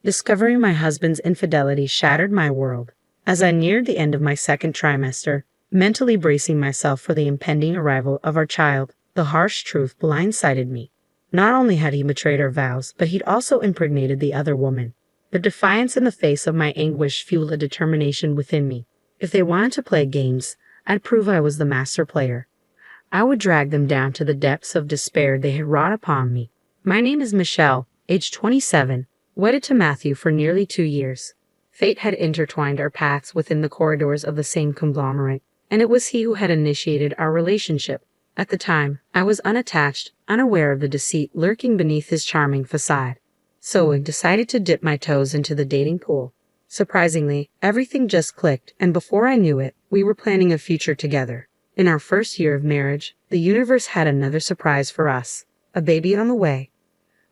Discovering my husband's infidelity shattered my world. As I neared the end of my second trimester, mentally bracing myself for the impending arrival of our child, the harsh truth blindsided me. Not only had he betrayed our vows, but he'd also impregnated the other woman. The defiance in the face of my anguish fueled a determination within me. If they wanted to play games, I'd prove I was the master player. I would drag them down to the depths of despair they had wrought upon me. My name is Michelle, age 27, wedded to Matthew for nearly 2 years. Fate had intertwined our paths within the corridors of the same conglomerate, and it was he who had initiated our relationship. At the time, I was unattached, unaware of the deceit lurking beneath his charming facade. So I decided to dip my toes into the dating pool. Surprisingly, everything just clicked, and before I knew it, we were planning a future together. In our first year of marriage, the universe had another surprise for us, a baby on the way.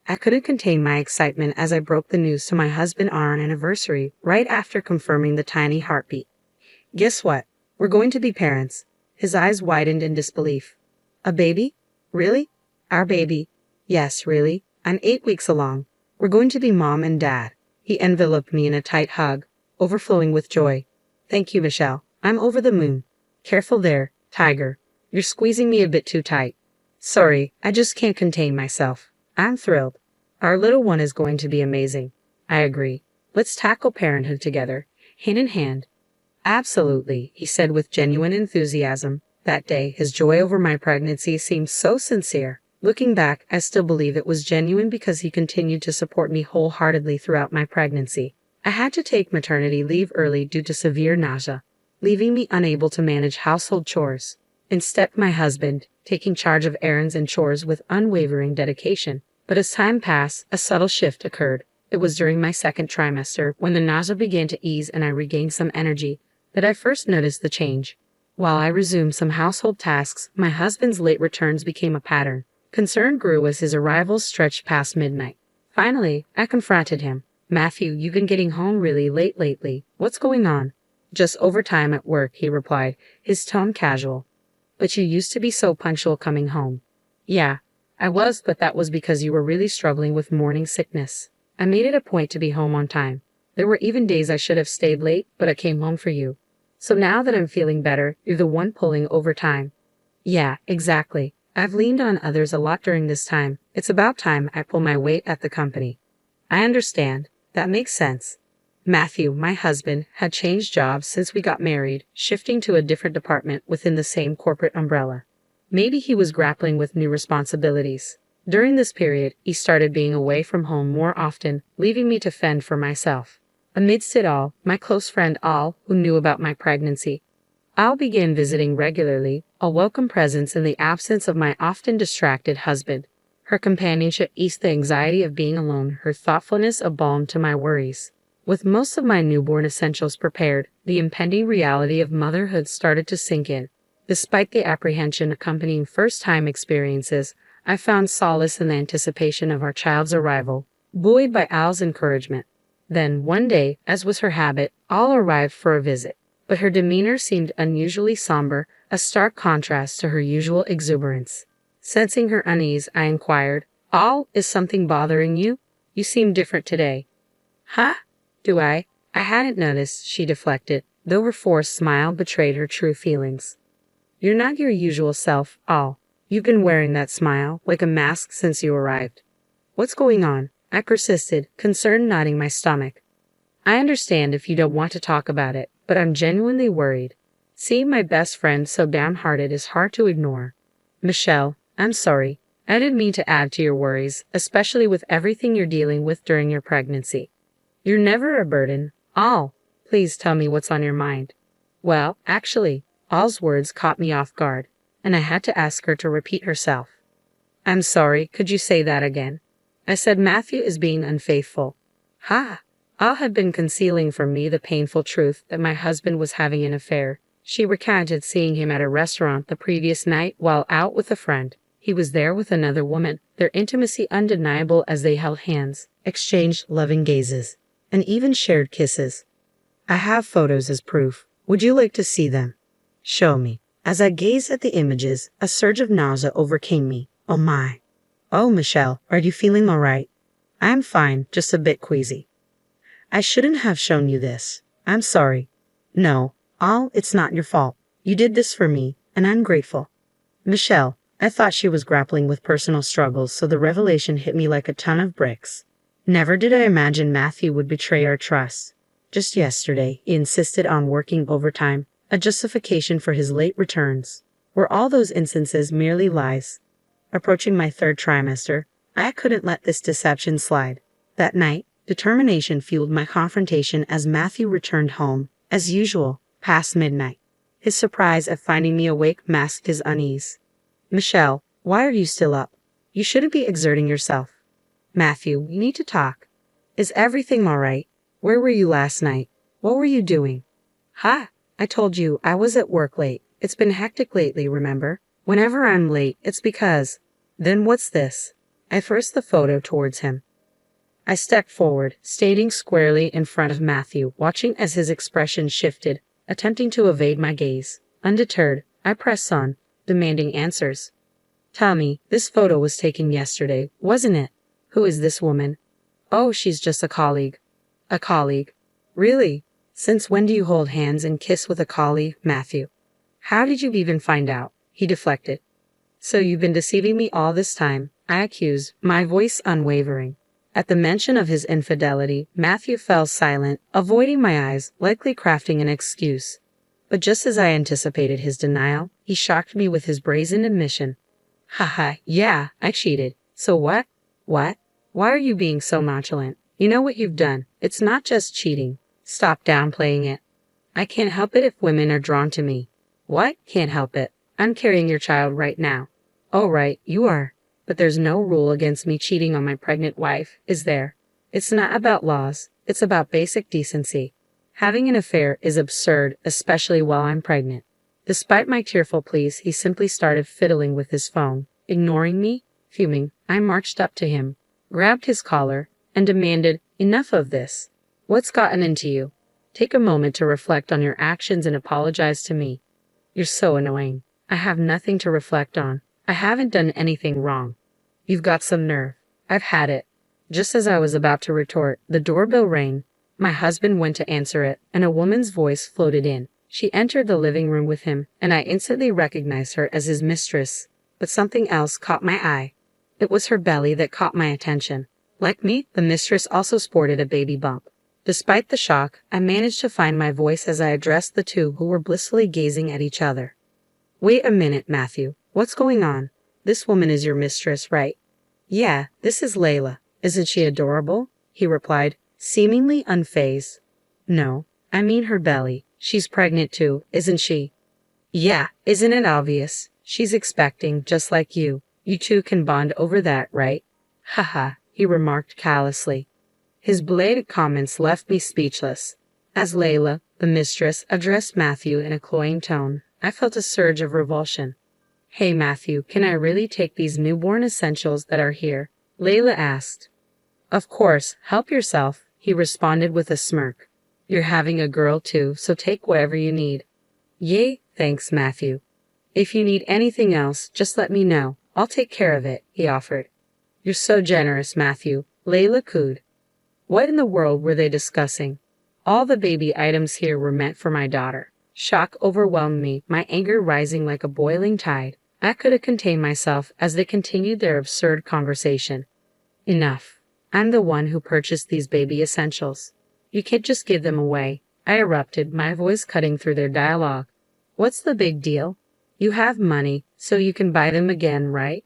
I couldn't contain my excitement as I broke the news to my husband on our anniversary, right after confirming the tiny heartbeat. Guess what? We're going to be parents. His eyes widened in disbelief. A baby? Really? Our baby? Yes, really. I'm 8 weeks along. We're going to be mom and dad. He enveloped me in a tight hug, overflowing with joy. Thank you, Michelle. I'm over the moon. Careful there, tiger. You're squeezing me a bit too tight. Sorry, I just can't contain myself. I'm thrilled. Our little one is going to be amazing. I agree. Let's tackle parenthood together, hand in hand. Absolutely, he said with genuine enthusiasm. That day, his joy over my pregnancy seemed so sincere. Looking back, I still believe it was genuine because he continued to support me wholeheartedly throughout my pregnancy. I had to take maternity leave early due to severe nausea, leaving me unable to manage household chores. In stepped my husband, taking charge of errands and chores with unwavering dedication. But as time passed, a subtle shift occurred. It was during my second trimester, when the nausea began to ease and I regained some energy, that I first noticed the change. While I resumed some household tasks, my husband's late returns became a pattern. Concern grew as his arrivals stretched past midnight. Finally, I confronted him. Matthew, you've been getting home really late lately. What's going on? Just overtime at work, he replied, his tone casual. But you used to be so punctual coming home. Yeah, I was, but that was because you were really struggling with morning sickness. I made it a point to be home on time. There were even days I should have stayed late, but I came home for you. So now that I'm feeling better, you're the one pulling overtime. Yeah, exactly. I've leaned on others a lot during this time. It's about time I pull my weight at the company. I understand. That makes sense. Matthew, my husband, had changed jobs since we got married, shifting to a different department within the same corporate umbrella. Maybe he was grappling with new responsibilities. During this period, he started being away from home more often, leaving me to fend for myself. Amidst it all, my close friend Al, who knew about my pregnancy, Al began visiting regularly, a welcome presence in the absence of my often distracted husband. Her companionship eased the anxiety of being alone, her thoughtfulness a balm to my worries. With most of my newborn essentials prepared, the impending reality of motherhood started to sink in. Despite the apprehension accompanying first-time experiences, I found solace in the anticipation of our child's arrival, buoyed by Al's encouragement. Then, one day, as was her habit, Al arrived for a visit, but her demeanor seemed unusually somber, a stark contrast to her usual exuberance. Sensing her unease, I inquired, Al, is something bothering you? You seem different today. Huh? Do I? I hadn't noticed, she deflected, though her forced smile betrayed her true feelings. You're not your usual self, Al. You've been wearing that smile, like a mask since you arrived. What's going on? I persisted, concerned nodding my stomach. I understand if you don't want to talk about it, but I'm genuinely worried. Seeing my best friend so downhearted is hard to ignore. Michelle, I'm sorry. I didn't mean to add to your worries, especially with everything you're dealing with during your pregnancy. You're never a burden. Al, please tell me what's on your mind. Well, actually, Al's words caught me off guard, and I had to ask her to repeat herself. I'm sorry, could you say that again? I said Matthew is being unfaithful. Ha! Al had been concealing from me the painful truth that my husband was having an affair. She recounted seeing him at a restaurant the previous night while out with a friend. He was there with another woman, their intimacy undeniable as they held hands, exchanged loving gazes, and even shared kisses. I have photos as proof. Would you like to see them? Show me. As I gazed at the images, a surge of nausea overcame me. Oh my. Oh, Michelle, are you feeling all right? I am fine, just a bit queasy. I shouldn't have shown you this. I'm sorry. No, it's not your fault. You did this for me, and I'm grateful. Michelle, I thought she was grappling with personal struggles, so the revelation hit me like a ton of bricks. Never did I imagine Matthew would betray our trust. Just yesterday, he insisted on working overtime, a justification for his late returns. Were all those instances merely lies? Approaching my third trimester, I couldn't let this deception slide. That night, determination fueled my confrontation as Matthew returned home, as usual, past midnight. His surprise at finding me awake masked his unease. Michelle, why are you still up? You shouldn't be exerting yourself. Matthew, we need to talk. Is everything all right? Where were you last night? What were you doing? Ha! I told you I was at work late. It's been hectic lately, remember? Whenever I'm late, it's because... Then what's this? I thrust the photo towards him. I stepped forward, standing squarely in front of Matthew, watching as his expression shifted, attempting to evade my gaze. Undeterred, I pressed on, demanding answers. Tell me, this photo was taken yesterday, wasn't it? Who is this woman? Oh, she's just a colleague. A colleague? Really? Since when do you hold hands and kiss with a colleague, Matthew? How did you even find out? He deflected. So you've been deceiving me all this time, I accused, my voice unwavering. At the mention of his infidelity, Matthew fell silent, avoiding my eyes, likely crafting an excuse. But just as I anticipated his denial, he shocked me with his brazen admission. Haha, yeah, I cheated. So what? What? Why are you being so nonchalant? You know what you've done. It's not just cheating. Stop downplaying it. I can't help it if women are drawn to me. What? Can't help it. I'm carrying your child right now. Oh right, you are. But there's no rule against me cheating on my pregnant wife, is there? It's not about laws. It's about basic decency. Having an affair is absurd, especially while I'm pregnant. Despite my tearful pleas, he simply started fiddling with his phone. Ignoring me, fuming, I marched up to him, grabbed his collar, and demanded, enough of this. What's gotten into you? Take a moment to reflect on your actions and apologize to me. You're so annoying. I have nothing to reflect on. I haven't done anything wrong. You've got some nerve. I've had it. Just as I was about to retort, the doorbell rang. My husband went to answer it, and a woman's voice floated in. She entered the living room with him, and I instantly recognized her as his mistress. But something else caught my eye. It was her belly that caught my attention. Like me, the mistress also sported a baby bump. Despite the shock, I managed to find my voice as I addressed the two who were blissfully gazing at each other. Wait a minute, Matthew. What's going on? This woman is your mistress, right? Yeah, this is Layla. Isn't she adorable? He replied, seemingly unfazed. No, I mean her belly. She's pregnant too, isn't she? Yeah, isn't it obvious? She's expecting, just like you. You two can bond over that, right? Haha, he remarked callously. His belated comments left me speechless. As Layla, the mistress, addressed Matthew in a cloying tone, I felt a surge of revulsion. Hey Matthew, can I really take these newborn essentials that are here? Layla asked. Of course, help yourself, he responded with a smirk. You're having a girl too, so take whatever you need. Yay, thanks Matthew. If you need anything else, just let me know. I'll take care of it, he offered. You're so generous, Matthew, Layla cooed. What in the world were they discussing? All the baby items here were meant for my daughter. Shock overwhelmed me, my anger rising like a boiling tide. I could have contained myself as they continued their absurd conversation. Enough. I'm the one who purchased these baby essentials. You can't just give them away, I erupted, my voice cutting through their dialogue. What's the big deal? You have money, so you can buy them again, right?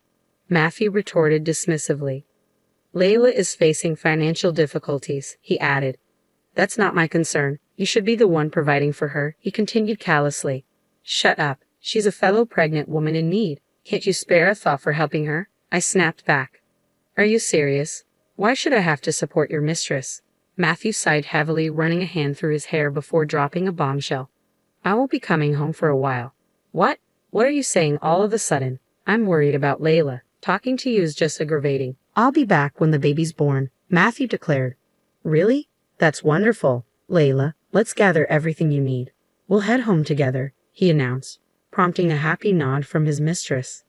Matthew retorted dismissively. Layla is facing financial difficulties, he added. That's not my concern. You should be the one providing for her, he continued callously. Shut up. She's a fellow pregnant woman in need. Can't you spare a thought for helping her? I snapped back. Are you serious? Why should I have to support your mistress? Matthew sighed heavily, running a hand through his hair before dropping a bombshell. I won't be coming home for a while. What? What are you saying all of a sudden? I'm worried about Layla. Talking to you is just aggravating. I'll be back when the baby's born, Matthew declared. Really? That's wonderful. Layla, let's gather everything you need. We'll head home together, he announced, prompting a happy nod from his mistress.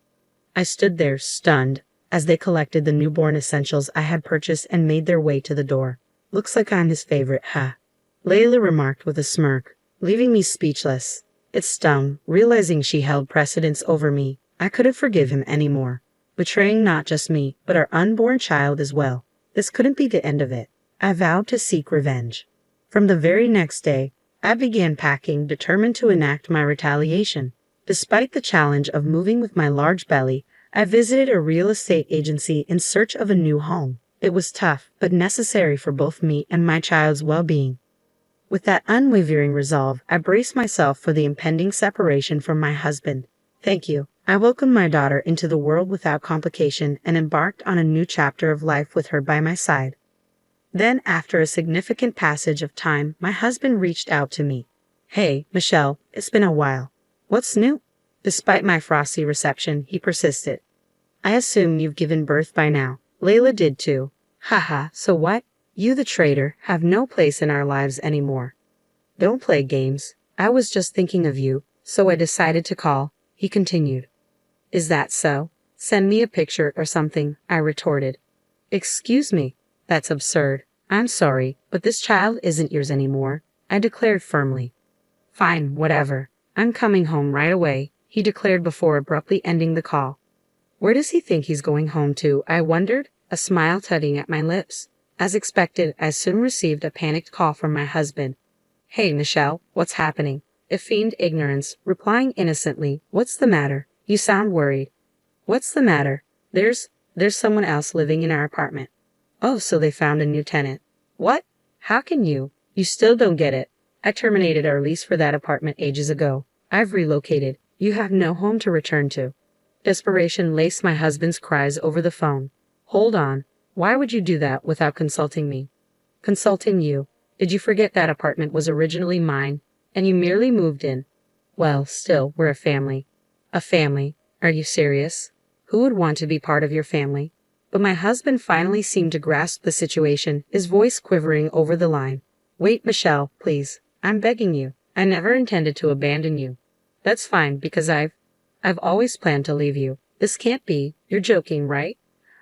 I stood there, stunned, as they collected the newborn essentials I had purchased and made their way to the door. Looks like I'm his favorite, huh? Layla remarked with a smirk, leaving me speechless. It stung, realizing she held precedence over me. I couldn't forgive him anymore, betraying not just me, but our unborn child as well. This couldn't be the end of it. I vowed to seek revenge. From the very next day, I began packing, determined to enact my retaliation. Despite the challenge of moving with my large belly, I visited a real estate agency in search of a new home. It was tough, but necessary for both me and my child's well-being. With that unwavering resolve, I braced myself for the impending separation from my husband. Thank you. I welcomed my daughter into the world without complication and embarked on a new chapter of life with her by my side. Then, after a significant passage of time, my husband reached out to me. Hey, Michelle, it's been a while. What's new? Despite my frosty reception, he persisted. I assume you've given birth by now. Layla did too. Haha, so what? You, the traitor, have no place in our lives anymore. Don't play games. I was just thinking of you, so I decided to call, he continued. Is that so? Send me a picture or something, I retorted. Excuse me, that's absurd. I'm sorry, but this child isn't yours anymore, I declared firmly. Fine, whatever. I'm coming home right away, he declared before abruptly ending the call. Where does he think he's going home to, I wondered, a smile tugging at my lips. As expected, I soon received a panicked call from my husband. Hey, Michelle, what's happening? It feigned ignorance, replying innocently, What's the matter? You sound worried. What's the matter? There's someone else living in our apartment. Oh, so they found a new tenant. What? How can you? You still don't get it. I terminated our lease for that apartment ages ago. I've relocated. You have no home to return to. Desperation laced my husband's cries over the phone. Hold on. Why would you do that without consulting me? Consulting you? Did you forget that apartment was originally mine, and you merely moved in? Well, still, we're a family. A family? Are you serious? Who would want to be part of your family? But my husband finally seemed to grasp the situation, his voice quivering over the line. Wait, Michelle, please. I'm begging you. I never intended to abandon you. That's fine, because I've always planned to leave you. This can't be. You're joking, right?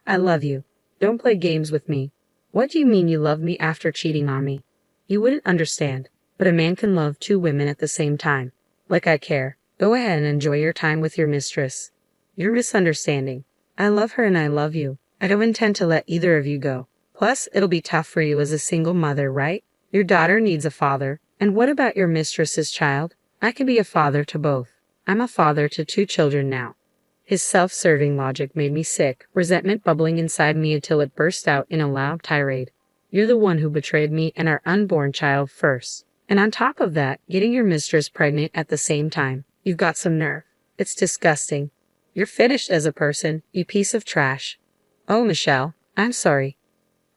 I love you. Don't play games with me. What do you mean you love me after cheating on me? You wouldn't understand, but a man can love two women at the same time. Like I care. Go ahead and enjoy your time with your mistress. You're misunderstanding. I love her and I love you. I don't intend to let either of you go. Plus, it'll be tough for you as a single mother, right? Your daughter needs a father. And what about your mistress's child? I can be a father to both. I'm a father to 2 children now. His self-serving logic made me sick, resentment bubbling inside me until it burst out in a loud tirade. You're the one who betrayed me and our unborn child first. And on top of that, getting your mistress pregnant at the same time. You've got some nerve. It's disgusting. You're finished as a person, you piece of trash. Oh, Michelle, I'm sorry.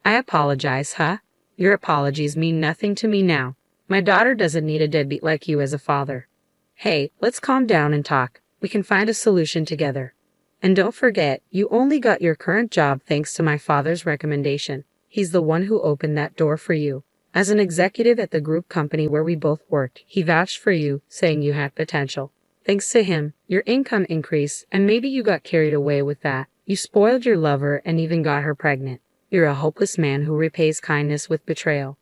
I apologize, huh? Your apologies mean nothing to me now. My daughter doesn't need a deadbeat like you as a father. Hey, let's calm down and talk. We can find a solution together. And don't forget, you only got your current job thanks to my father's recommendation. He's the one who opened that door for you. As an executive at the group company where we both worked, he vouched for you, saying you had potential. Thanks to him, your income increased, and maybe you got carried away with that. You spoiled your lover and even got her pregnant. You're a hopeless man who repays kindness with betrayal.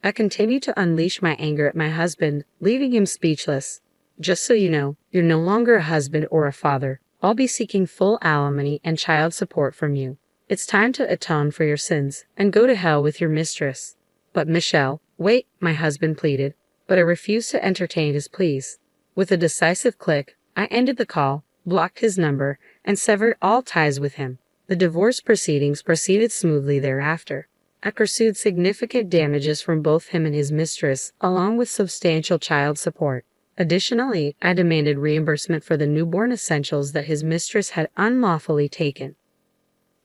I continued to unleash my anger at my husband, leaving him speechless. Just so you know, you're no longer a husband or a father. I'll be seeking full alimony and child support from you. It's time to atone for your sins and go to hell with your mistress. But Michelle, wait, my husband pleaded, but I refused to entertain his pleas. With a decisive click, I ended the call, blocked his number, and severed all ties with him. The divorce proceedings proceeded smoothly thereafter. I pursued significant damages from both him and his mistress, along with substantial child support. Additionally, I demanded reimbursement for the newborn essentials that his mistress had unlawfully taken.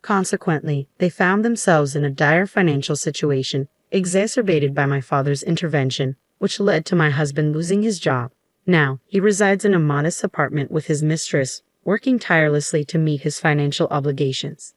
Consequently, they found themselves in a dire financial situation, exacerbated by my father's intervention, which led to my husband losing his job. Now, he resides in a modest apartment with his mistress, working tirelessly to meet his financial obligations.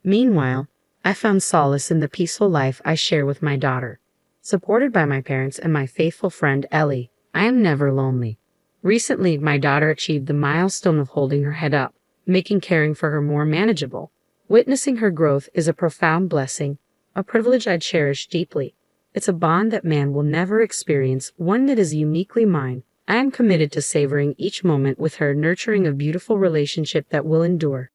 Meanwhile, I found solace in the peaceful life I share with my daughter. Supported by my parents and my faithful friend Ellie, I am never lonely. Recently, my daughter achieved the milestone of holding her head up, making caring for her more manageable. Witnessing her growth is a profound blessing. a privilege I cherish deeply. It's a bond that man will never experience, one that is uniquely mine. I am committed to savoring each moment with her, nurturing a beautiful relationship that will endure.